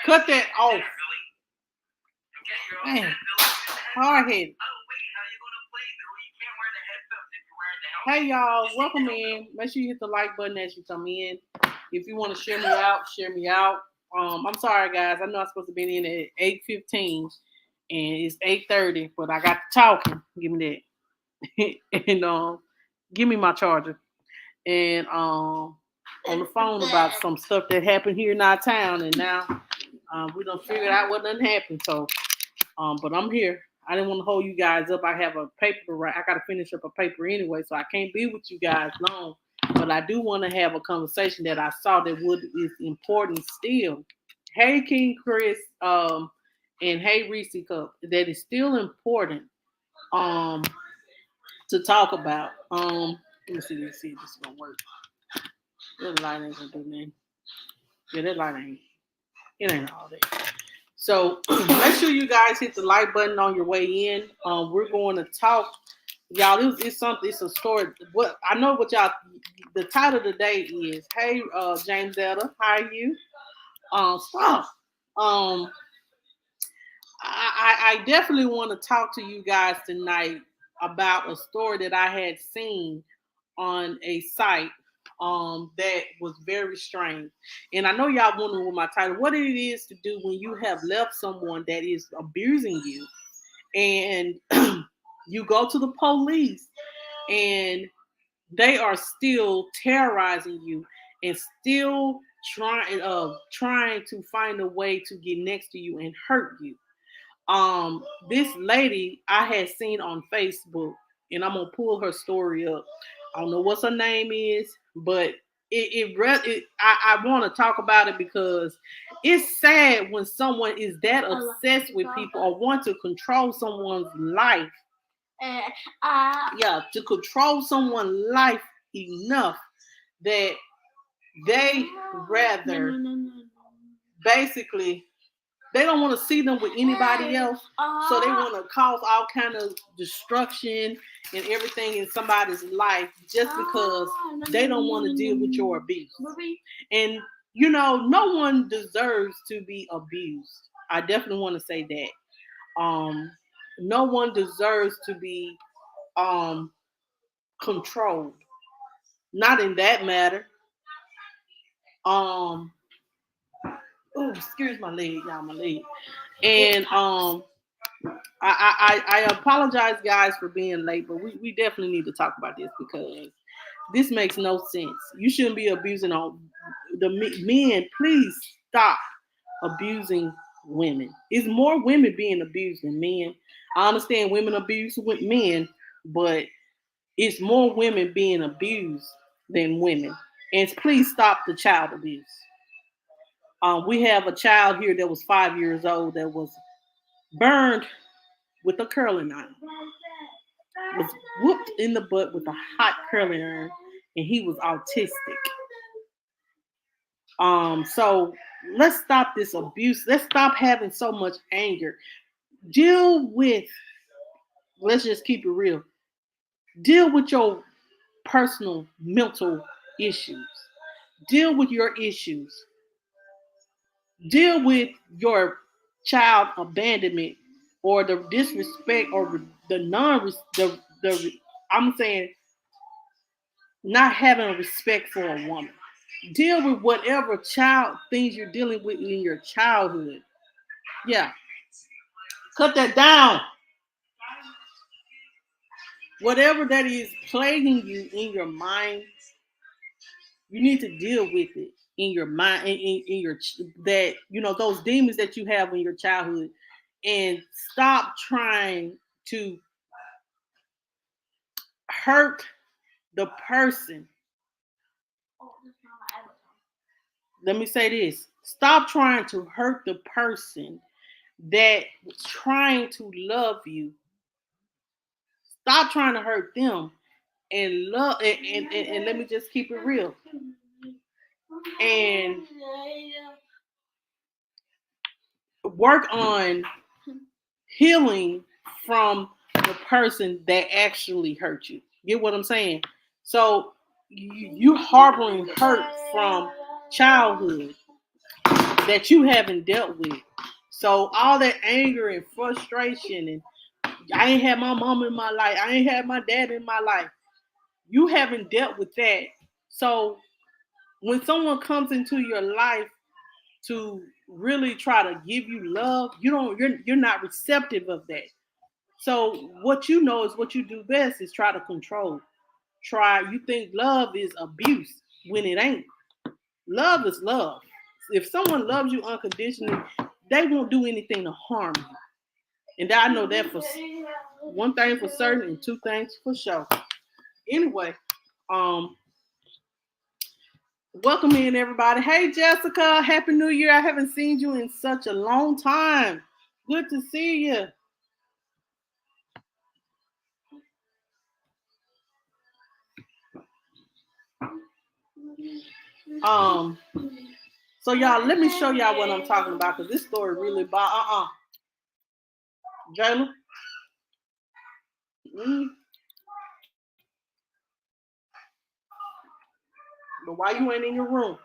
Cut that off. Man, hard headed. Hey y'all, welcome in. Make sure you hit the like button as you come in. If you want to share me out, share me out. I'm sorry guys. I know I'm supposed to be in at 8:15 and it's 8:30, but I got to talking. Give me that. And give me my charger. And on the phone about some stuff that happened here in our town, and now we done figured out what done happened. So, but I'm here. I didn't want to hold you guys up. I have a paper to write. I got to finish up a paper anyway, so I can't be with you guys long. But I do want to have a conversation that I saw that is important still. Hey, King Chris, and hey, Reese Cup. That is still important um to talk about. Let me see if this is gonna work. That light ain't gonna do nothing. Yeah, that light ain't. It ain't all that. So make sure you guys hit the like button on your way in. We're going to talk, y'all. It's something. It's a story. What I know what y'all. The title today is, "Hey, James Etta, how are you?" Stop. Um, I definitely want to talk to you guys tonight about a story that I had seen on a site that was very strange. And I know y'all wondering with my title what it is to do when you have left someone that is abusing you and you go to the police and they are still terrorizing you and still trying to find a way to get next to you and hurt you. This lady I had seen on Facebook, and I'm gonna pull her story up. I don't know what her name is, but I want to talk about it because it's sad when someone is that obsessed with people or want to control someone's life. Yeah, to control someone's life enough that they rather basically they don't want to see them with anybody else, so they want to cause all kind of destruction and everything in somebody's life just because they don't want to deal with your abuse. And no one deserves to be abused. I definitely want to say that. No one deserves to be controlled. Not in that matter. Oh, excuse my leg, y'all, my leg. And I apologize, guys, for being late, but we definitely need to talk about this because this makes no sense. You shouldn't be abusing all the men. Please stop abusing women. It's more women being abused than men. I understand women abuse with men, but it's more women being abused than women. And please stop the child abuse. We have a child here that was 5 years old that was burned with a curling iron. Was whooped in the butt with a hot curling iron, and he was autistic. So let's stop this abuse. Let's stop having so much anger. Deal with. Let's just keep it real. Deal with your personal mental issues. Deal with your issues. Deal with your child abandonment or the disrespect or the non the I'm saying not having a respect for a woman. Deal with whatever child things you're dealing with in your childhood. Yeah. Cut that down. Whatever that is plaguing you in your mind, you need to deal with it in your mind, in your that those demons that you have in your childhood, and stop trying to hurt the person. Let me say this: stop trying to hurt the person that was trying to love you. Stop trying to hurt them and love and let me just keep it real. And work on healing from the person that actually hurt you. Get what I'm saying? So you harboring hurt from childhood. that you haven't dealt with. So all that anger and frustration, and I ain't had my mom in my life, I ain't had my dad in my life. You haven't dealt with that. So when someone comes into your life to really try to give you love, you're not receptive of that. So what you know is what you do best is try to control. You think love is abuse when it ain't. Love is love. If someone loves you unconditionally, they won't do anything to harm you. And I know that for one thing for certain and two things for sure. Anyway, um, welcome in everybody. Hey Jessica, Happy New Year. I haven't seen you in such a long time. Good to see you. So y'all, let me show y'all what I'm talking about because this story really about Jayla. Mm, but why you ain't in your room?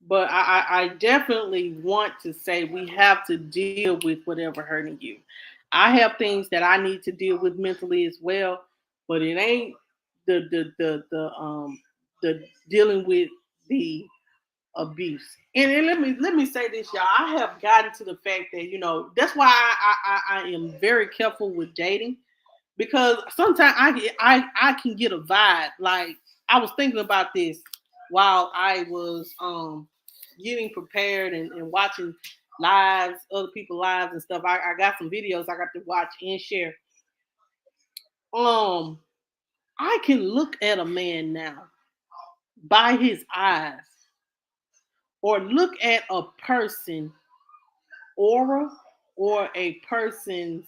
But I definitely want to say we have to deal with whatever hurting you. I have things that I need to deal with mentally as well, but it ain't the dealing with the abuse. And let me say this, y'all. I have gotten to the fact that that's why I am very careful with dating because sometimes I can get a vibe. Like I was thinking about this while I was getting prepared and watching lives, other people lives and stuff. I got some videos I got to watch and share. Um, I can look at a man now by his eyes or look at a person aura or a person's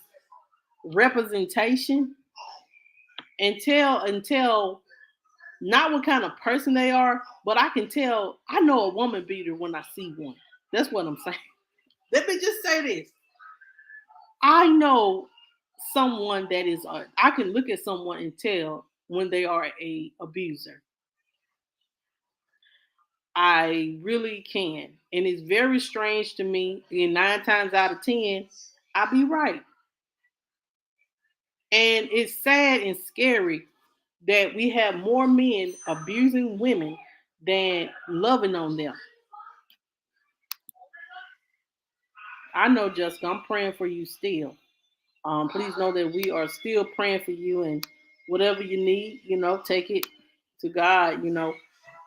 representation and tell not what kind of person they are, but I can tell I know a woman beater when I see one. That's what I'm saying. Let me just say this. I know someone that is I can look at someone and tell when they are a abuser. I really can. And it's very strange to me. And 9 times out of 10, I be right. And it's sad and scary that we have more men abusing women than loving on them. I know, Jessica, I'm praying for you still. Please know that we are still praying for you and whatever you need, take it to God.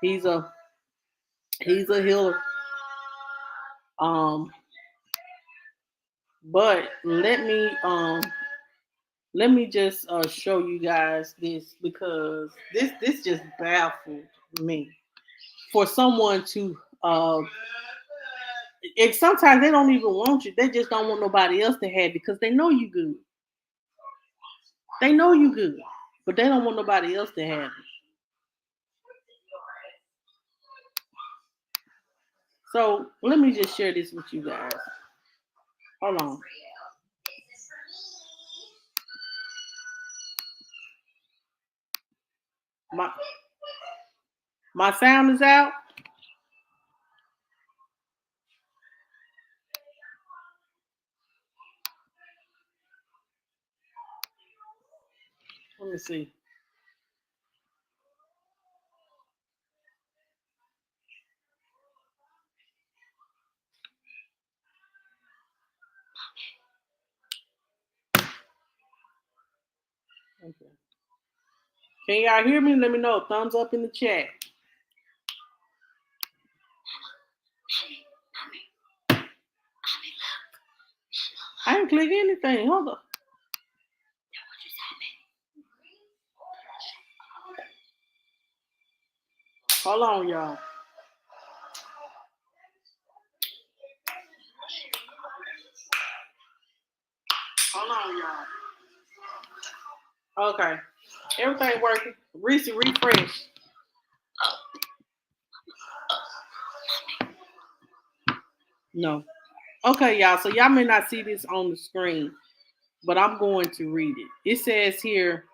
He's a He's a healer. Um, but let me just show you guys this because this just baffled me for someone to and sometimes they don't even want you. They just don't want nobody else to have it because they know you good. They know you good, but they don't want nobody else to have it. So let me just share this with you guys. Hold on. My my sound is out. Let me see. Okay. Can y'all hear me? Let me know. Thumbs up in the chat. I didn't click anything. Hold up. Hold on, y'all. Hold on, y'all. Okay. Everything working. Reese, refresh. No. Okay, y'all. So y'all may not see this on the screen. but I'm going to read it. It says here,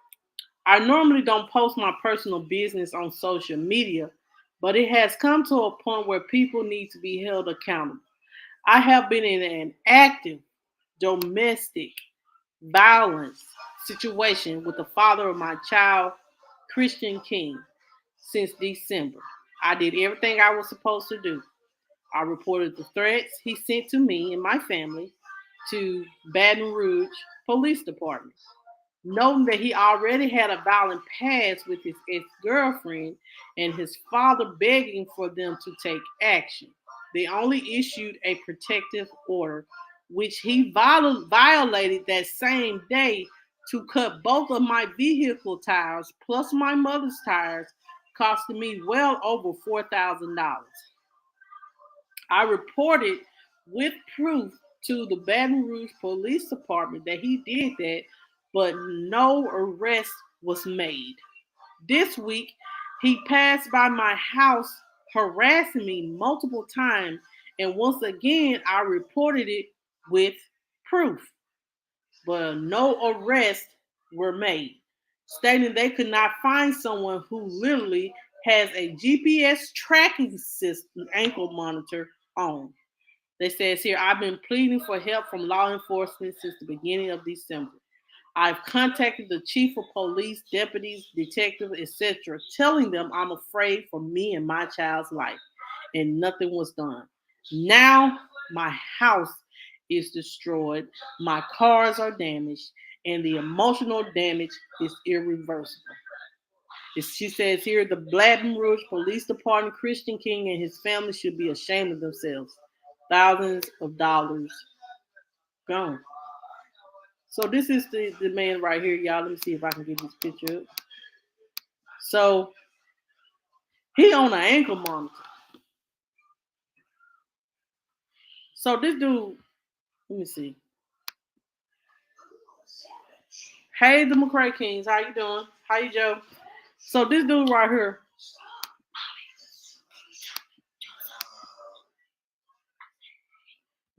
I normally don't post my personal business on social media, but it has come to a point where people need to be held accountable. I have been in an active domestic violence situation with the father of my child, Christian King, since December. I did everything I was supposed to do. I reported the threats he sent to me and my family to Baton Rouge Police Department. Noting that he already had a violent past with his ex girlfriend and his father begging for them to take action. They only issued a protective order, which he violated that same day to cut both of my vehicle tires plus my mother's tires, costing me well over $4,000. I reported with proof to the Baton Rouge Police Department that he did that, but no arrest was made. This week, he passed by my house harassing me multiple times, and once again, I reported it with proof, but no arrests were made, stating they could not find someone who literally has a GPS tracking system ankle monitor on. They says here, I've been pleading for help from law enforcement since the beginning of December. I've contacted the chief of police, deputies, detectives, etc., telling them I'm afraid for me and my child's life, and nothing was done. Now my house is destroyed, my cars are damaged, and the emotional damage is irreversible. She says here, the Baton Rouge Police Department, Christian King and his family should be ashamed of themselves. Thousands of dollars gone. So this is the man right here, y'all. Let me see if I can get this picture up. So he on an ankle monitor. So this dude, let me see. Hey, the McCray Kings, how you doing? How you, Joe? So this dude right here,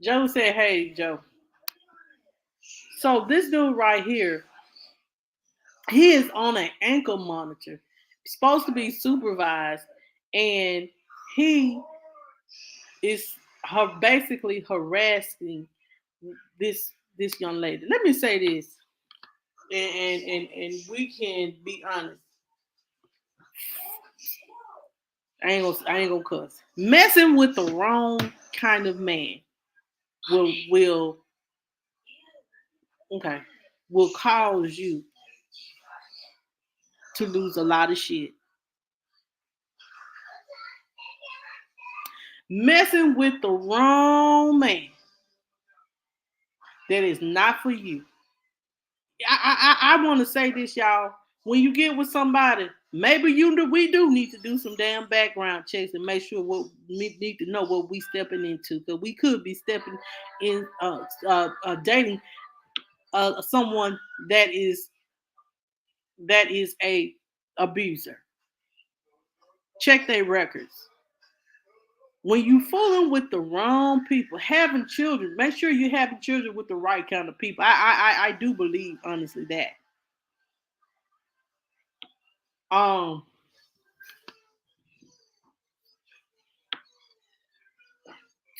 Joe said, "Hey, Joe." So this dude right here, he is on an ankle monitor, supposed to be supervised, and he is basically harassing this young lady. Let me say this, and we can be honest. I ain't gonna cuss. Messing with the wrong kind of man will okay will cause you to lose a lot of shit. Messing with the wrong man that is not for you. I want to say this, y'all. When you get with somebody, maybe we do need to do some damn background checks and make sure what we need to know what we stepping into, because we could be stepping in dating someone that is a abuser. Check their records. When you fooling with the wrong people, having children, make sure you're having children with the right kind of people. I do believe honestly that. Um,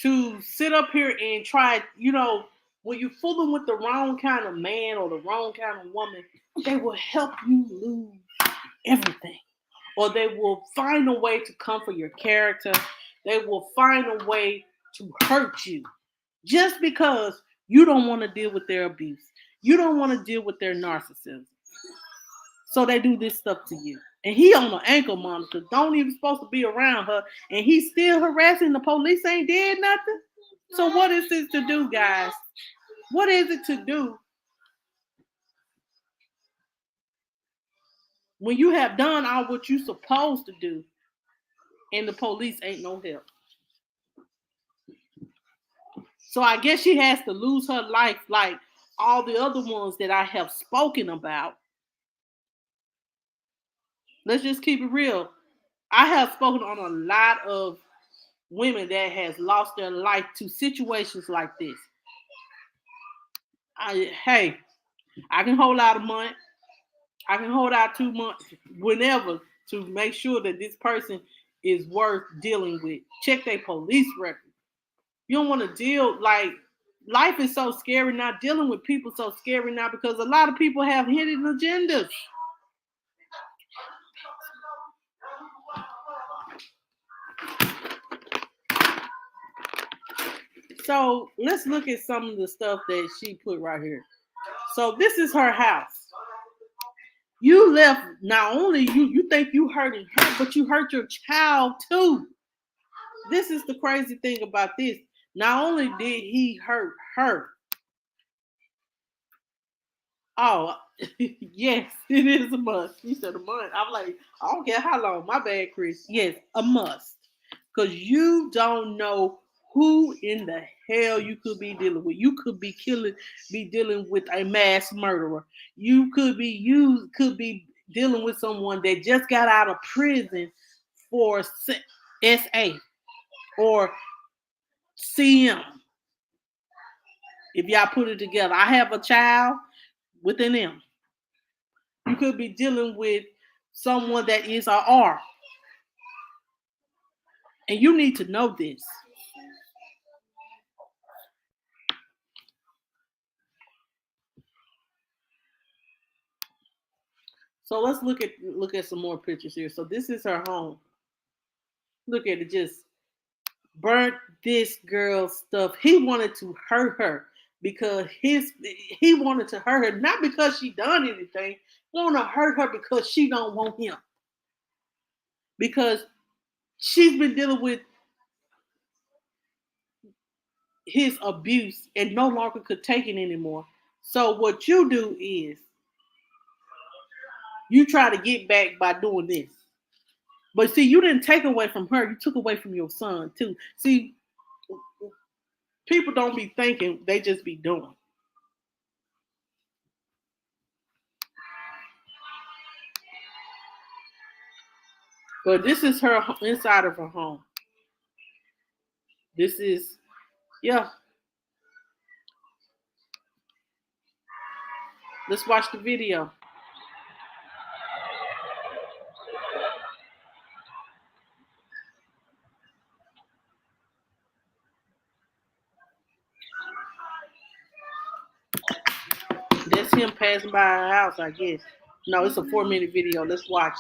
to sit up here and try, when you're fooling with the wrong kind of man or the wrong kind of woman, they will help you lose everything. Or they will find a way to comfort your character. They will find a way to hurt you just because you don't want to deal with their abuse. You don't want to deal with their narcissism. So they do this stuff to you. And he on an ankle monitor, don't even supposed to be around her, and he's still harassing. The police ain't did nothing. So what is this to do, guys? What is it to do when you have done all what you supposed to do and the police ain't no help? So I guess she has to lose her life like all the other ones that I have spoken about. Let's just keep it real. I have spoken on a lot of women that has lost their life to situations like this. Hey, I can hold out a month. I can hold out 2 months, whenever, to make sure that this person is worth dealing with. Check their police record. You don't want to deal like life is so scary now. Dealing with people so scary now because a lot of people have hidden agendas. So let's look at some of the stuff that she put right here. So this is her house. You left. Not only you think you hurting her, but you hurt your child too. This is the crazy thing about this. Not only did he hurt her. Oh, yes, it is a must. He said a month. I'm like, I don't care how long. My bad, Chris. Yes, a must. Because you don't know who in the hell you could be dealing with. You could be dealing with a mass murderer. You could be dealing with someone that just got out of prison for SA or CM. If y'all put it together, I have a child within them. You could be dealing with someone that is a R, and you need to know this. So let's look at some more pictures here. So this is her home. Look at it, just burnt this girl's stuff. He wanted to hurt her because he wanted to hurt her, not because she done anything. He want to hurt her because she don't want him. Because she's been dealing with his abuse and no longer could take it anymore. So what you do is you try to get back by doing this. But see, you didn't take away from her, you took away from your son too. See, people don't be thinking, they just be doing. But this is her inside of her home. This is, yeah. Let's watch the video. That's him passing by her house, I guess. No, it's a 4 minute video. Let's watch it.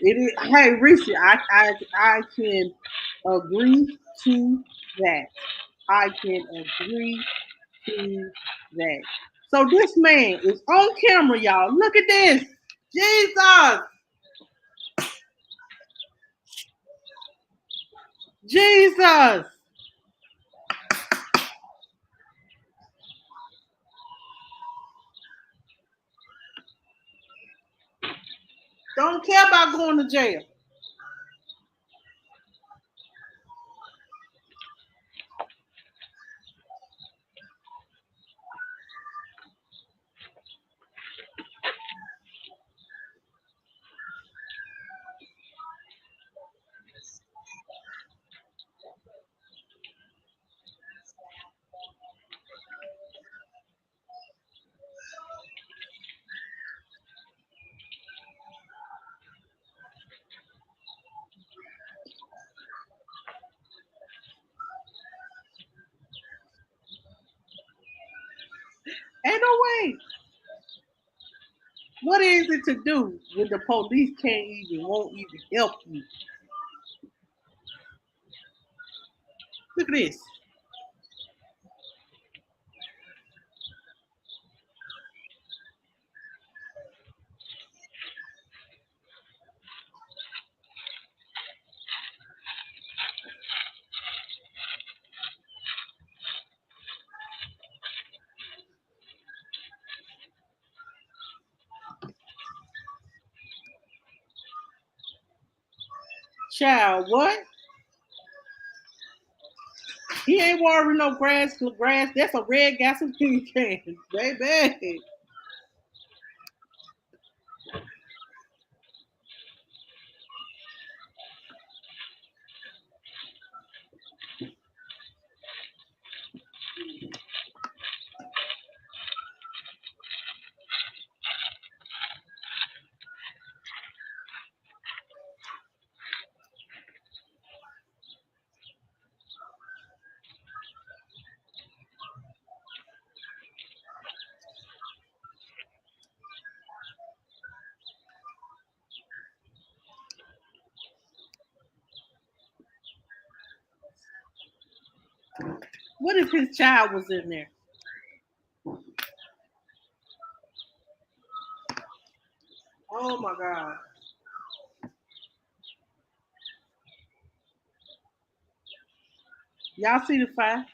It is, hey, Reese, I can agree to that. I can agree to that. So this man is on camera, y'all. Look at this. Jesus. Jesus. Don't care about going to jail. Ain't no way. What is it to do when the police can't even won't even help you? Look at this. Child, what? He ain't watering no grass. That's a red gasoline can, baby. What if his child was in there? Oh my God. Y'all see the fire?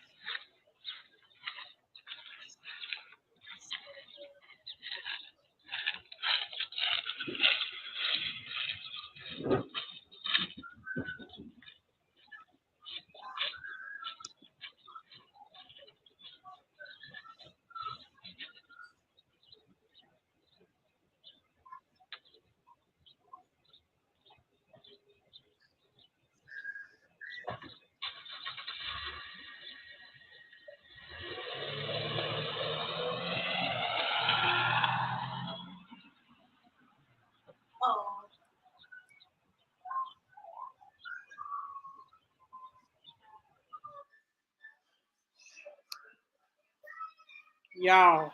Y'all,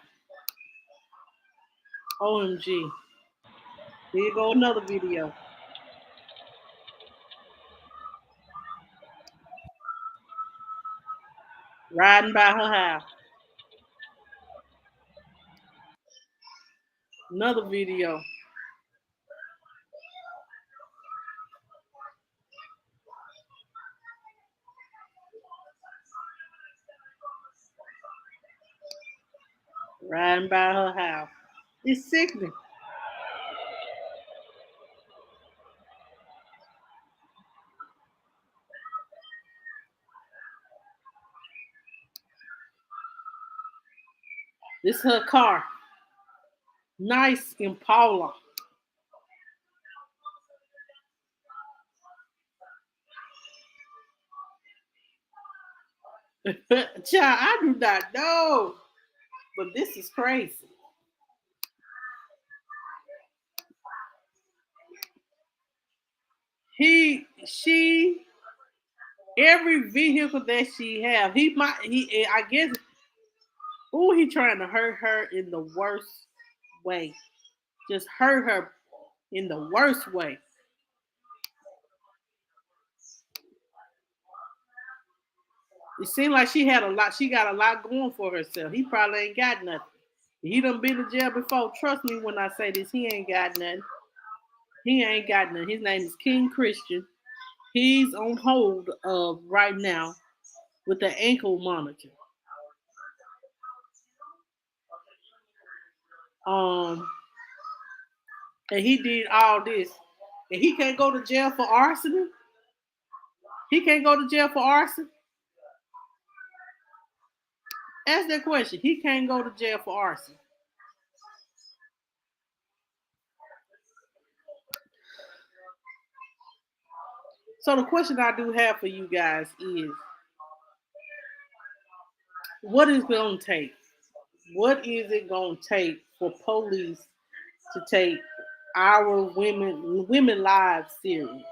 OMG. Here you go another video. Riding by her house. Another video. Riding by her house. It's sickening. This is her car. Nice Impala. Child, I do not know. But this is crazy. She, every vehicle that she have, I guess, oh, he trying to hurt her in the worst way. Just hurt her in the worst way. It seemed like she had a lot. She got a lot going for herself. He probably ain't got nothing. He done been to jail before. Trust me when I say this. He ain't got nothing. He ain't got nothing. His name is King Christian. He's on hold of right now with the ankle monitor. Um, and he did all this, and he can't go to jail for arson. He can't go to jail for arson. Ask that question. He can't go to jail for arson. So the question I do have for you guys is, what is it gonna take? What is it gonna take for police to take our women lives serious?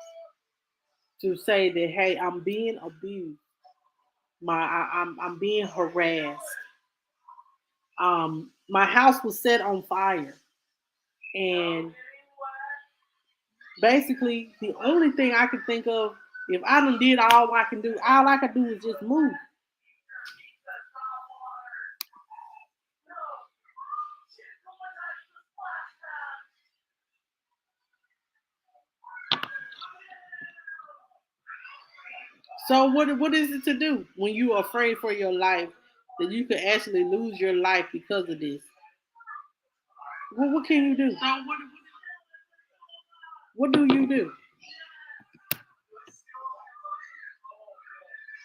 To say that, hey, I'm being abused, I'm being harassed. My house was set on fire, and basically the only thing I could think of, if I done did all I could do is just move. So what is it to do when you are afraid for your life that you could actually lose your life because of this? What can you do? What do you do?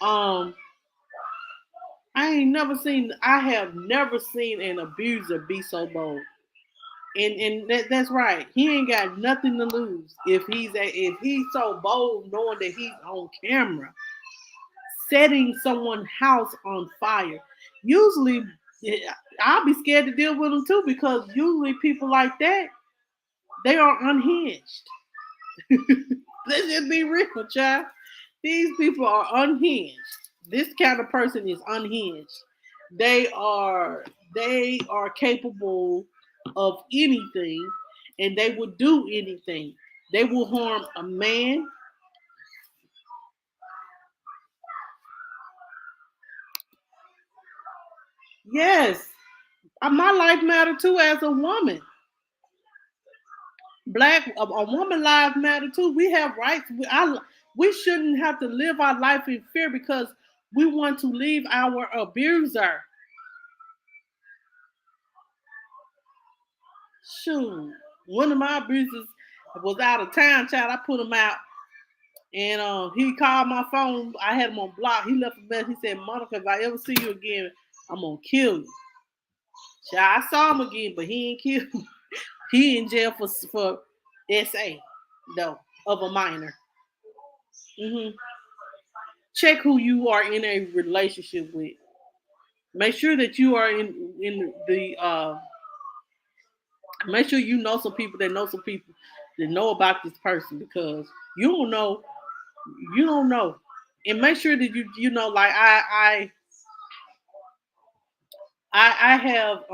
Um, I have never seen an abuser be so bold. And that's right. He ain't got nothing to lose if he's so bold, knowing that he's on camera, setting someone's house on fire. Usually, I'll be scared to deal with them too because usually people like that they are unhinged. Let's just be real, child. These people are unhinged. This kind of person is unhinged. They are they are capable of anything and they will do anything. They will harm a man. Yes, my life matter too as a woman. A woman lives matter too. We have rights. We shouldn't have to live our life in fear because we want to leave our abuser. Shoot, one of my abusers was out of town, child. I put him out, and he called my phone. I had him on block. He left a message. He said, "Monica, if I ever see you again, I'm gonna kill you." Child, I saw him again, but he ain't killed me. He in jail for SA though of a minor. Hmm. Check who you are in a relationship with. Make sure that you are in the make sure you know some people that know about this person because you don't know you don't know. And make sure that you know like I have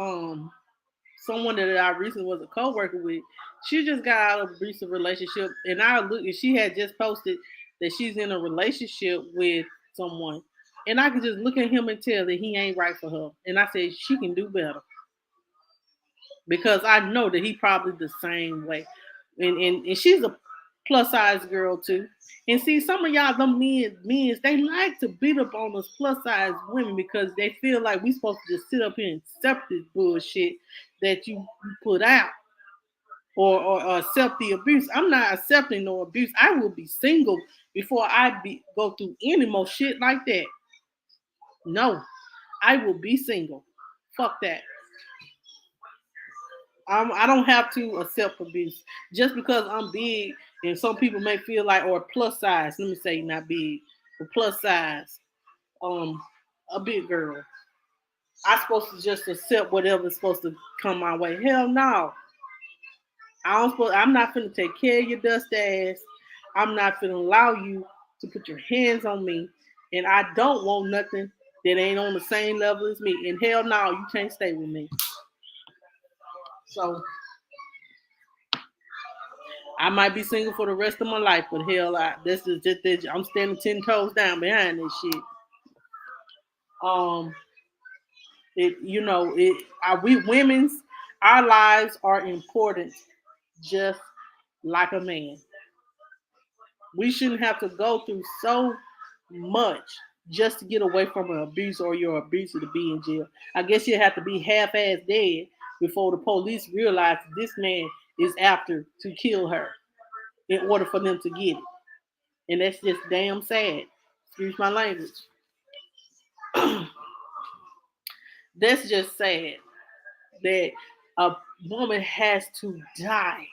someone that I recently was a co-worker with. She just got out of a abusive relationship and I look and she had just posted that she's in a relationship with someone. And I could just look at him and tell that he ain't right for her. And I said she can do better because I know that he probably the same way. And she's a plus size girl too. And see, some of y'all, them men, they like to beat up on us plus size women because they feel like we supposed to just sit up here and accept this bullshit that you put out or accept the abuse. I'm not accepting no abuse. I will be single before go through any more shit like that. No, I will be single. Fuck that. I don't have to accept abuse just because I'm big, and some people may feel like or plus size. Let me say not big, but plus size. Um, a big girl. I supposed to just accept whatever's supposed to come my way. Hell no. I'm not finna take care of your dust ass. I'm not finna allow you to put your hands on me, and I don't want nothing that ain't on the same level as me. And hell no, you can't stay with me. So I might be single for the rest of my life, but hell, this is just this. I'm standing 10 toes down behind this shit. Um, we women's our lives are important, just like a man. We shouldn't have to go through so much just to get away from an abuse or your abuser to be in jail. I guess you have to be half-ass dead before the police realize this man is after to kill her in order for them to get it. And that's just damn sad. Excuse my language. That's just sad that a woman has to die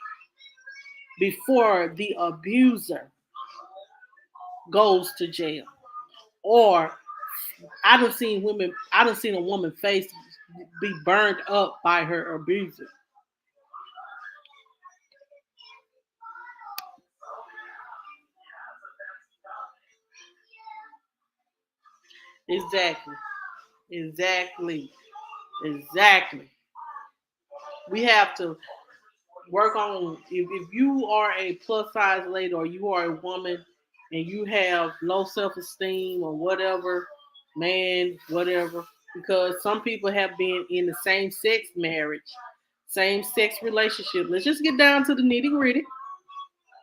before the abuser goes to jail. Or I done seen a woman face be burned up by her abuser. Exactly. Exactly. Exactly. We have to work on if you are a plus size lady or you are a woman and you have low self esteem or whatever, man, whatever, because some people have been in the same sex marriage, same sex relationship. Let's just get down to the nitty gritty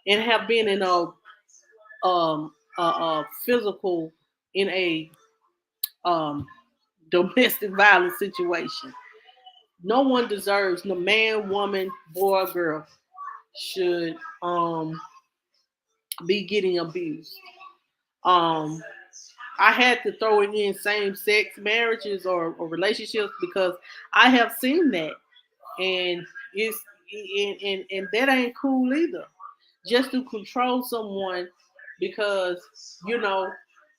and have been in a physical in a um domestic violence situation. No one deserves, no man, woman, boy, or girl should be getting abused. Um, I had to throw it in same-sex marriages or relationships because I have seen that, and it's and that ain't cool either. Just to control someone because you know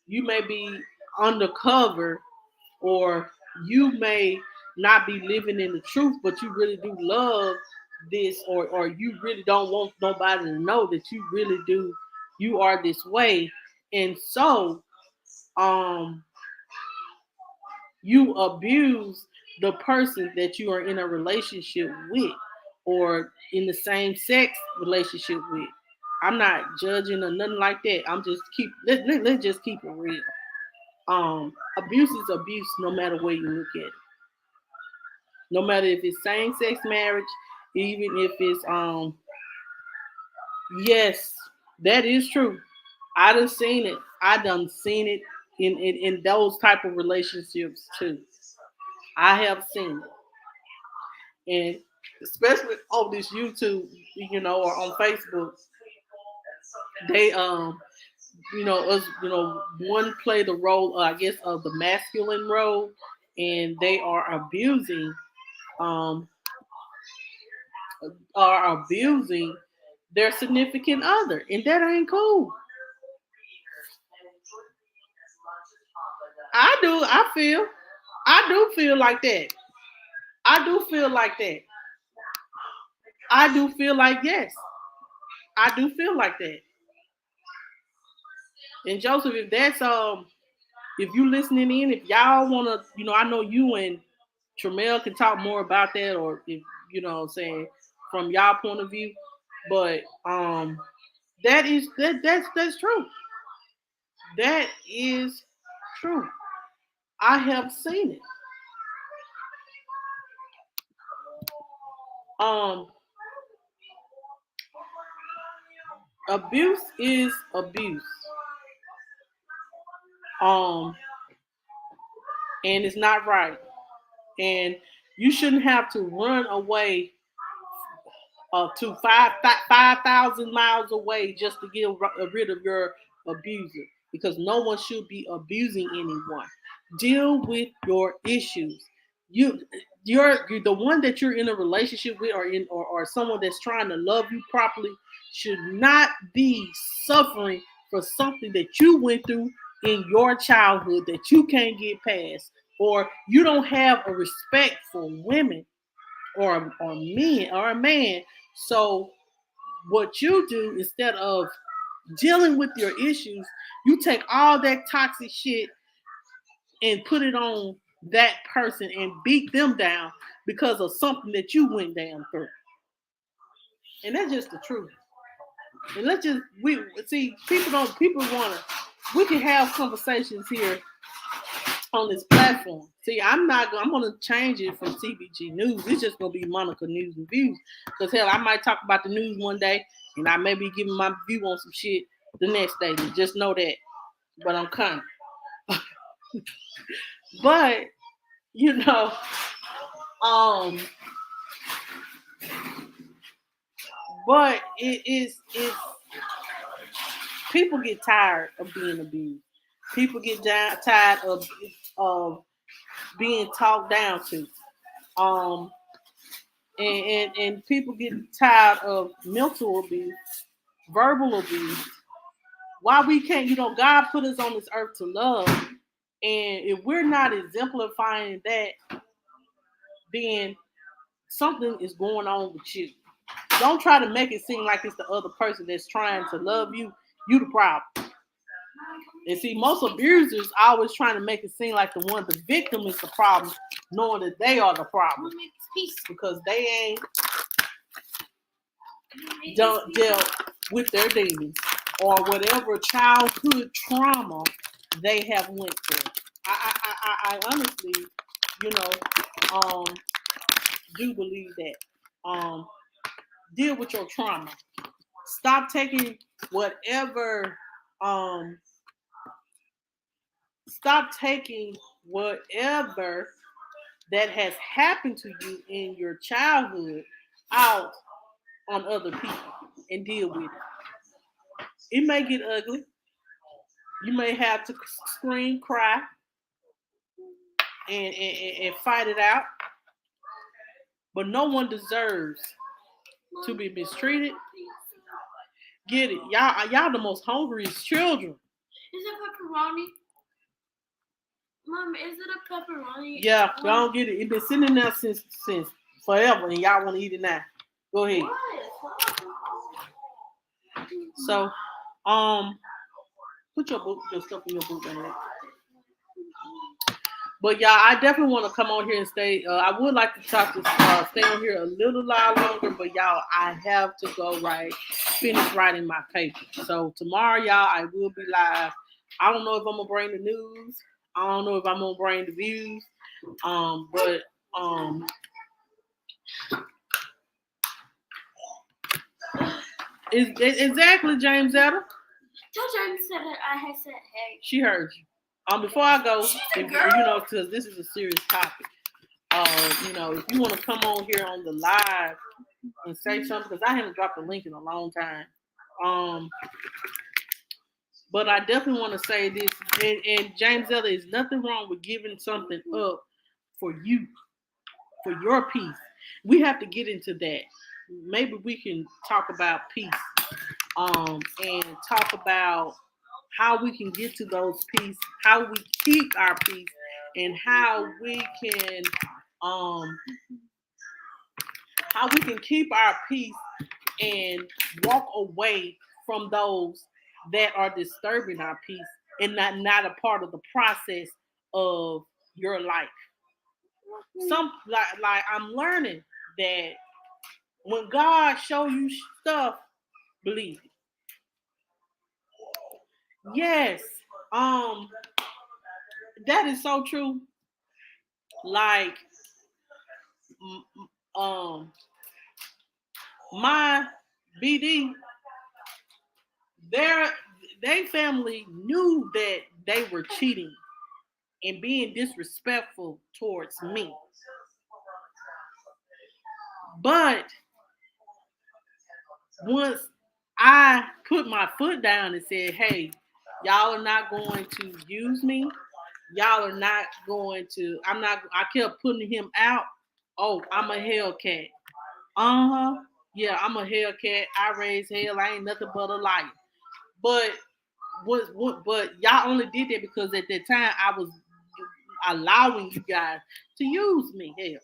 you may be undercover or you may not be living in the truth, but you really do love this, or you really don't want nobody to know that you really do. You are this way, and so um, you abuse the person that you are in a relationship with, or in the same sex relationship with. I'm not judging or nothing like that. I'm just let's just keep it real. Abuse is abuse no matter where you look at it. No matter if it's same sex marriage, even if it's yes, that is true. I done seen it. I done seen it in those type of relationships too. I have seen it. And especially on this YouTube, or on Facebook, they us, one play the role, I guess, of the masculine role, and they um are abusing their significant other, and that ain't cool. I do. I do feel like that. I do feel like that. I do feel like yes. I do feel like that. And Joseph, if that's if you listening in, if y'all wanna, I know you and Tramel can talk more about that, or if what I'm saying, from y'all point of view. But that's true. That is true. I have seen it. Um, Abuse is abuse. Um, and it's not right. And you shouldn't have to run away to 5,000 miles away just to get rid of your abuser, because no one should be abusing anyone. Deal with your issues. You you're the one that you're in a relationship with, or someone that's trying to love you properly should not be suffering for something that you went through in your childhood that you can't get past, or you don't have a respect for women or men or a man. So what you do, instead of dealing with your issues, you take all that toxic shit and put it on that person and beat them down because of something that you went down through. And that's just the truth. And let's just we see people wanna we can have conversations here on this platform. See, I'm gonna change it from CBG News. It's just gonna be Monica News and Views. Because hell, I might talk about the news one day and I may be giving my view on some shit the next day. Just know that. But I'm coming. But, you know, um, but it's people get tired of being abused. People get tired of being talked down to. Um, and people get tired of mental abuse, verbal abuse. Why we can't, God put us on this earth to love, and if we're not exemplifying that, then something is going on with you. Don't try to make it seem like it's the other person that's trying to love you. You the problem. And see, most abusers always trying to make it seem like the victim is the problem, knowing that they are the problem because they ain't don't deal with their demons or whatever childhood trauma they have went through. I honestly, you know, do believe that. Deal with your trauma. Stop taking whatever. Um, Stop taking whatever that has happened to you in your childhood out on other people and deal with it. It may get ugly. You may have to scream, cry, and fight it out, but no one deserves to be mistreated. Get it, y'all the most hungriest children. Is it pepperoni? Mom, is it a pepperoni? Yeah, y'all get it. It's been sitting there since forever, and y'all want to eat it now. Go ahead. What? So, put your stuff in your boot bag. But y'all, I definitely want to come on here and stay. I would like to stay on here a little while longer, but y'all, I have to go finish writing my paper. So tomorrow, y'all, I will be live. I don't know if I'm gonna bring the news. I don't know if I'm gonna bring the views. But is exactly James Etta. James said that I had said hey. She heard you. Before I go, because this is a serious topic. If you want to come on here on the live and say something, because I haven't dropped a link in a long time. But I definitely want to say this, and James Ella, is nothing wrong with giving something up for you, for your peace. We have to get into that. Maybe we can talk about peace, and talk about how we can get to those peace, how we keep our peace, and how we can keep our peace and walk away from those that are disturbing our peace and not a part of the process of your life. Some like I'm learning that when God show you stuff, believe it. Yes. That is so true. Like my BD, they family knew that they were cheating and being disrespectful towards me. But once I put my foot down and said, hey, y'all are not going to use me. Y'all are not going to, I kept putting him out. Oh, I'm a Hellcat. Uh-huh. Yeah, I'm a Hellcat. I raise hell. I ain't nothing but a liar. But but y'all only did that because at that time I was allowing you guys to use me. Hell.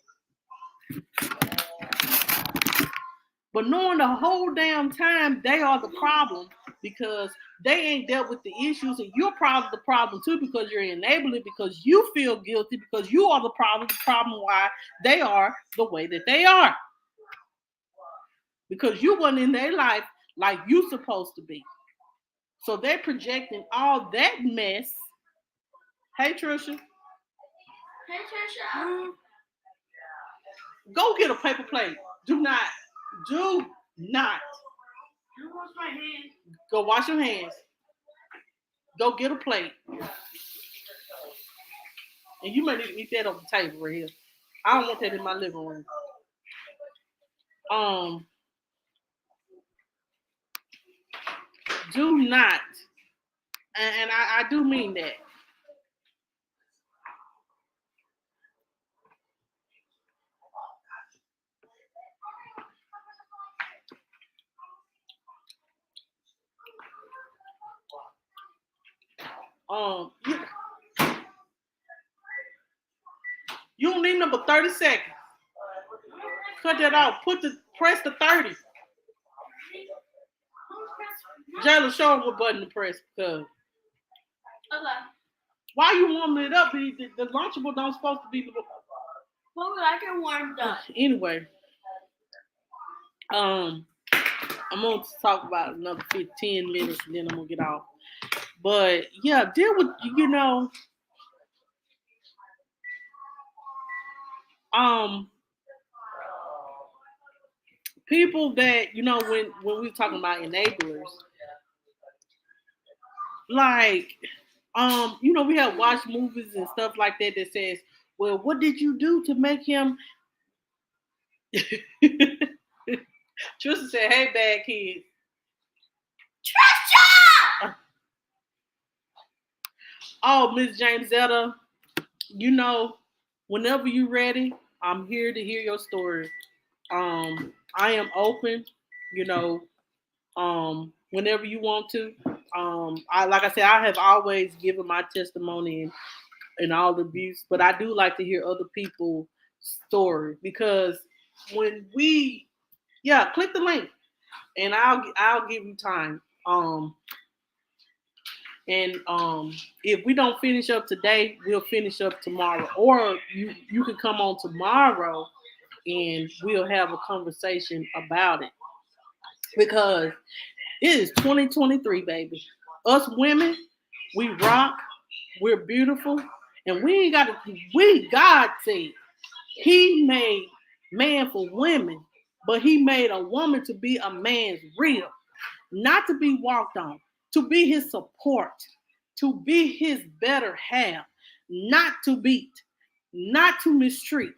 But knowing the whole damn time they are the problem because they ain't dealt with the issues and you're probably the problem too because you're enabling because you feel guilty because you are the problem why they are the way that they are. Because you weren't in their life like you supposed to be. So they're projecting all that mess. Hey Trisha. Hey Trisha. Go get a paper plate. Do not. Go wash my hands. Go wash your hands. Go get a plate. And you might need to eat that on the table right here. I don't want that in my living room. Do not. And I do mean that. You don't need number 30 seconds. Cut that off. Press the 30. Jayla, show him what button to press because. Okay. Why you warming it up? The Lunchable don't supposed to be. Well, I can warm up. Anyway, I'm gonna talk about another 15 minutes and then I'm gonna get off. But yeah, deal with people that when we talking about enablers, like we have watched movies and stuff like that says, well, what did you do to make him? Trisha said, hey, bad kid. Trisha! Oh, Miss James Zetta, you know, whenever you're ready, I'm here to hear your story. I am open, you know, whenever you want to. I like I said, I have always given my testimony and all the abuse, but I do like to hear other people's story because when we, yeah, click the link and I'll give you time. And if we don't finish up today, we'll finish up tomorrow, or you can come on tomorrow and we'll have a conversation about it because it is 2023, baby. Us women, we rock, we're beautiful, and we ain't got to. We God said He made man for women, but He made a woman to be a man's real, not to be walked on, to be his support, to be his better half, not to beat, not to mistreat.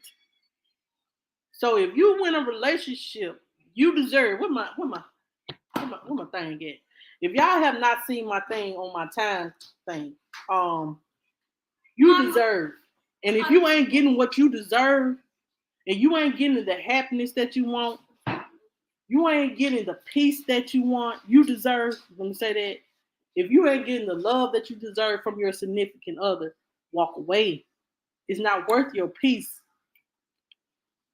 So if you win a relationship, you deserve. What my thing at? If y'all have not seen my thing on my time thing, um, you deserve. And if you ain't getting what you deserve, and you ain't getting the happiness that you want, you ain't getting the peace that you want, you deserve. Let me say that. If you ain't getting the love that you deserve from your significant other, walk away. It's not worth your peace.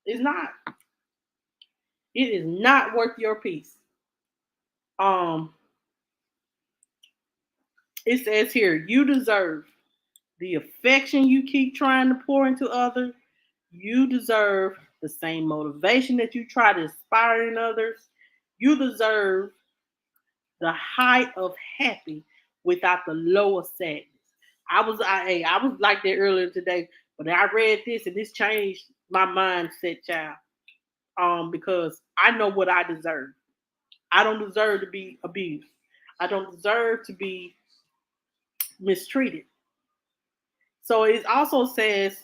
It's not. It is not worth your peace. Um, it says here, you deserve the affection you keep trying to pour into others. You deserve the same motivation that you try to inspire in others. You deserve the high of happy without the low of sadness. I was like that earlier today, but I read this and this changed my mindset, child. Because I know what I deserve. I don't deserve to be abused. I don't deserve to be mistreated. So it also says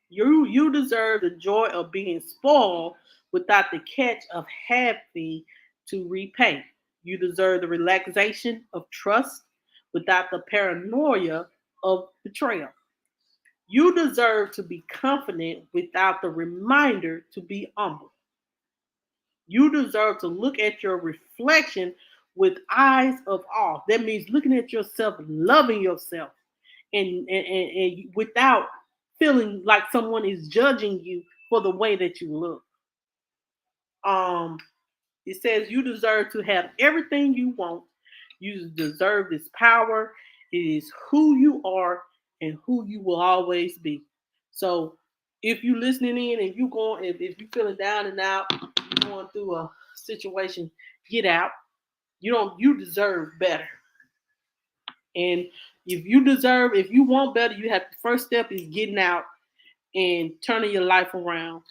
you deserve the joy of being spoiled without the catch of happy to repay. You deserve the relaxation of trust without the paranoia of betrayal. You deserve to be confident without the reminder to be humble. You deserve to look at your reflection with eyes of awe. That means looking at yourself, loving yourself, and without feeling like someone is judging you for the way that you look. Um, it says you deserve to have everything you want. You deserve this power. It is who you are and who you will always be. So if you listening in and you going, if you feeling down and out, you're going through a situation, get out. You deserve better. And if you want better, you have the first step is getting out and turning your life around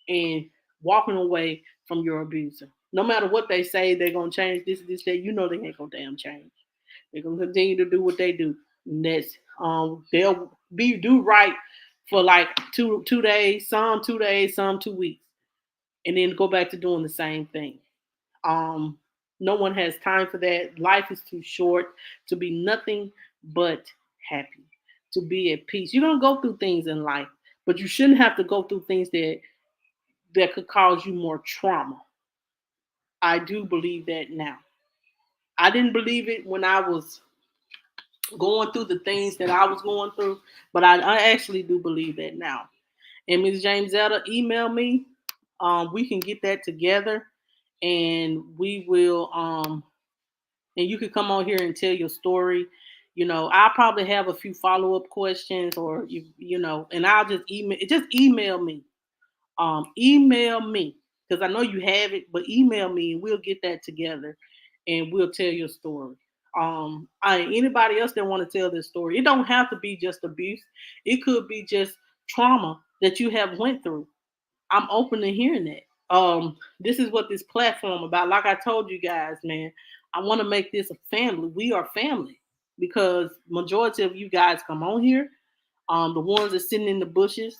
and walking away from your abuser. No matter what they say, they're gonna change this, that. You know they ain't gonna damn change. They're gonna continue to do what they do. And that's they'll be do right for like 2 days, some 2 days, some 2 weeks, and then go back to doing the same thing. Um, no one has time for that. Life is too short to be nothing but happy, to be at peace. You're gonna go through things in life, but you shouldn't have to go through things that could cause you more trauma. I do believe that now. I didn't believe it when I was going through the things that I was going through, but I actually do believe that now. And Ms. James Zetta, email me. We can get that together, and we will. And you can come on here and tell your story. I'll probably have a few follow up questions, or and I'll just email me. Email me because I know you have it, but email me and we'll get that together, and we'll tell your story. Anybody else that want to tell this story, it don't have to be just abuse. It could be just trauma that you have went through. I'm open to hearing that. This is what this platform about. Like I told you guys, man, I want to make this a family. We are family because majority of you guys come on here. The ones that sitting in the bushes.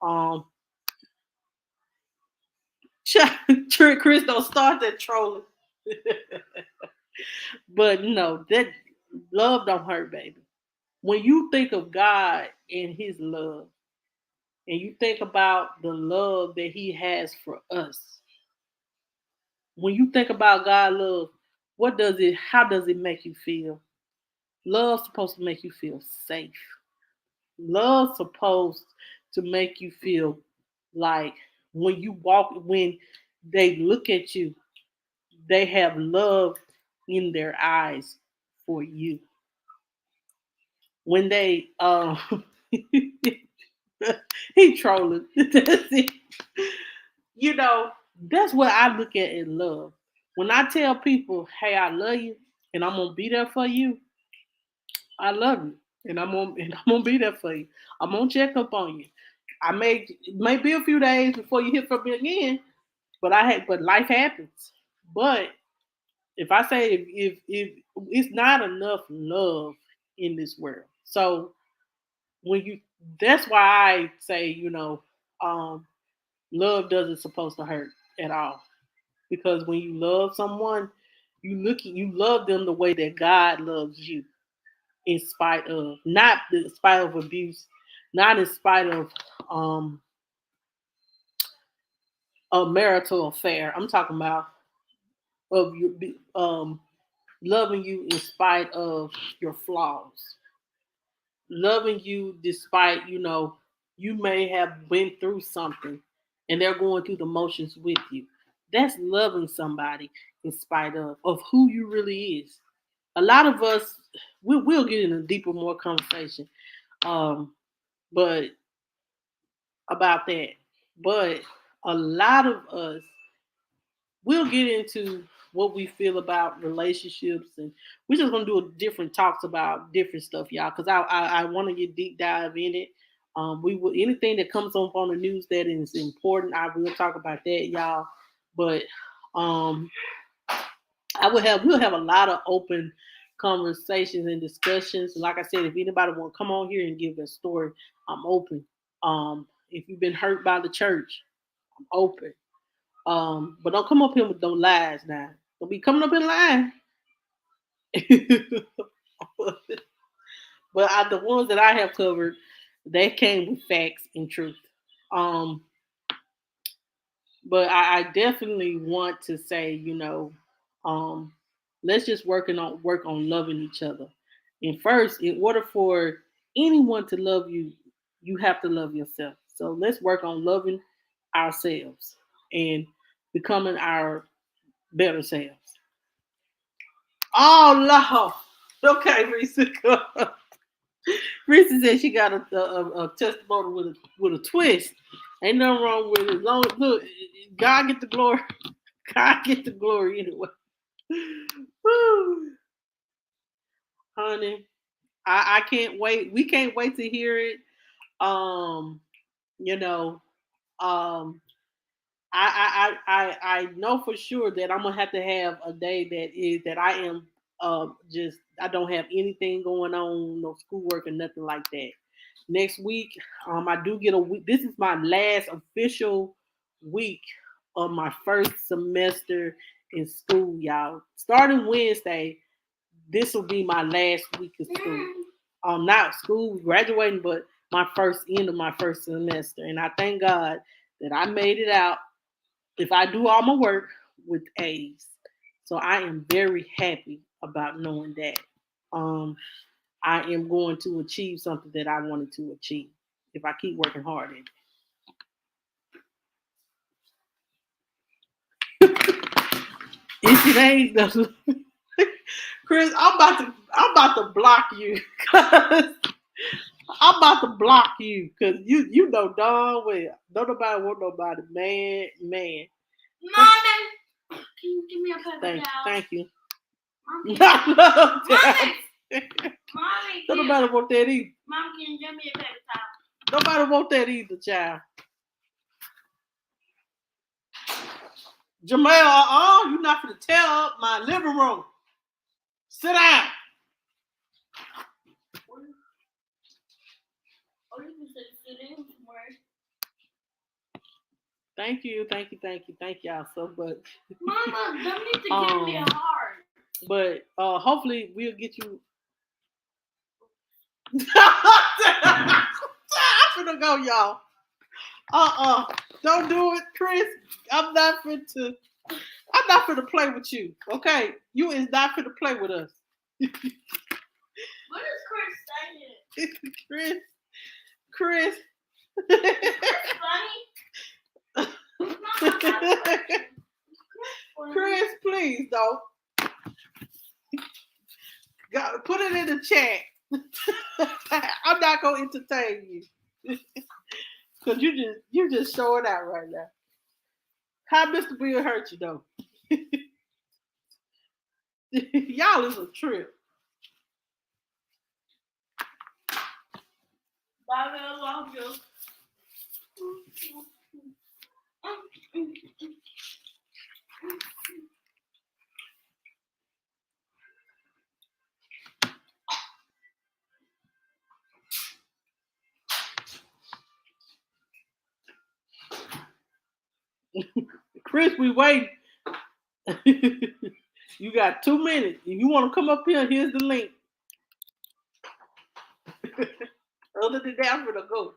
Um, Chris, don't start that trolling. But no, that love don't hurt, baby. when you think of God and His love, and you think about the love that He has for us, when you think about God love, what does it? How does it make you feel? Love's supposed to make you feel safe. Love's supposed to make you feel like when you walk, when they look at you, they have love in their eyes for you. When they he trolling. That's it. You know, that's what I look at in love. When I tell people, hey, I love you and I'm gonna be there for you, I love you. And I'm gonna be there for you. I'm gonna check up on you. It may be a few days before you hear from me again, but life happens. But if I say if it's not enough love in this world. So when you that's why I say, um, love doesn't supposed to hurt at all. Because when you love someone, you love them the way that God loves you, in spite of not in spite of abuse, not in spite of um a marital affair. I'm talking about of you loving you in spite of your flaws, loving you despite you may have been through something and they're going through the motions with you. That's loving somebody in spite of who you really is. A lot of us we'll get in a deeper more conversation um but about that, but a lot of us we'll get into what we feel about relationships, and we're just gonna do a different talks about different stuff, y'all, because I want to get deep dive in it. We will anything that comes up on the news that is important, I will talk about that, y'all. But um we'll have a lot of open conversations and discussions. Like I said, if anybody want to come on here and give their story, I'm open. If you've been hurt by the church, I'm open. But don't come up here with no lies now. Don't be coming up in line. But the ones that I have covered, they came with facts and truth. Um, but I definitely want to say, um, let's just work on loving each other. And first, in order for anyone to love you, you have to love yourself. So let's work on loving ourselves and becoming our better selves. Oh Lord. Okay, Risa. Risa said she got a testimony with a twist. Ain't nothing wrong with it. Long look, God get the glory. God get the glory anyway. Woo. Honey, I can't wait. We can't wait to hear it. Um, you know, um, I know for sure that I'm gonna have to have a day that I am just I don't have anything going on, no schoolwork or nothing like that. Next week, I do get a week. This is my last official week of my first semester in school, y'all. Starting Wednesday, this will be my last week of school. Not school graduating, but my first end of my first semester. And I thank God that I made it out if I do all my work with A's. So I am very happy about knowing that. Um, I am going to achieve something that I wanted to achieve if I keep working hard at it. If it ain't the Chris, I'm about to block you. I'm about to block you because you know darn well don't nobody want nobody, man. Mommy, can you give me a paper towel? Thank you. Mommy, Mommy, mommy, don't nobody want that either. Mom, can you give me a paper towel? Nobody want that either, child. Jamel, you're not gonna tear up my living room. Sit down. Or you can sit in somewhere. Thank y'all so much. Mama, don't need to give me a heart. But hopefully we'll get you. I'm finna go, y'all. Don't do it, Chris. I'm not finna play with you. Okay, you is not finna play with us. What is Chris saying? Chris. That's funny. Chris, please don't. Put it in the chat. I'm not gonna entertain you. Cause you just showing out right now. How Mr. Bill hurt you though? Y'all is a trip. Bye, I love you. Chris, we wait. You got 2 minutes. If you want to come up here, here's the link. Other than that, I'm gonna go.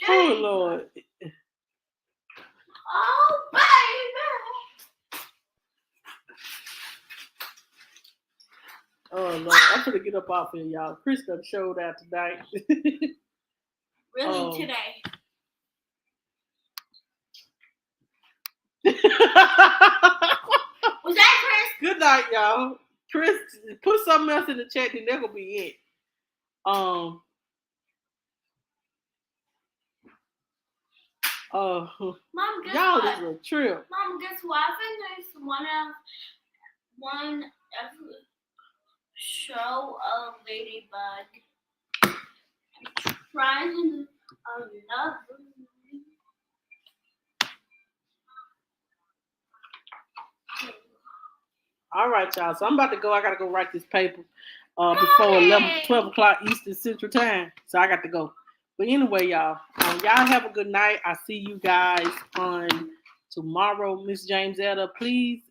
Oh Lord. Oh baby. Oh Lord, I'm gonna get up off here, y'all. Chris done showed out tonight. Really today. Was that Chris? Good night, y'all. Chris, put something else in the chat, then that gonna be it. Mom, guess y'all what? is a trip. Mom, guess what? I think there's one show of Ladybug trying another. All right, y'all. So I'm about to go. I gotta go write this paper before 12 o'clock Eastern Central Time. So I got to go. But anyway, y'all have a good night. I see you guys on tomorrow. Miss Jamesetta, please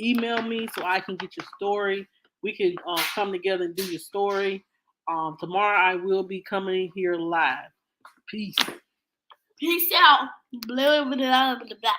email me so I can get your story. We can come together and do your story. Tomorrow I will be coming here live. Peace. Peace out. Blah, blah, blah, blah, blah.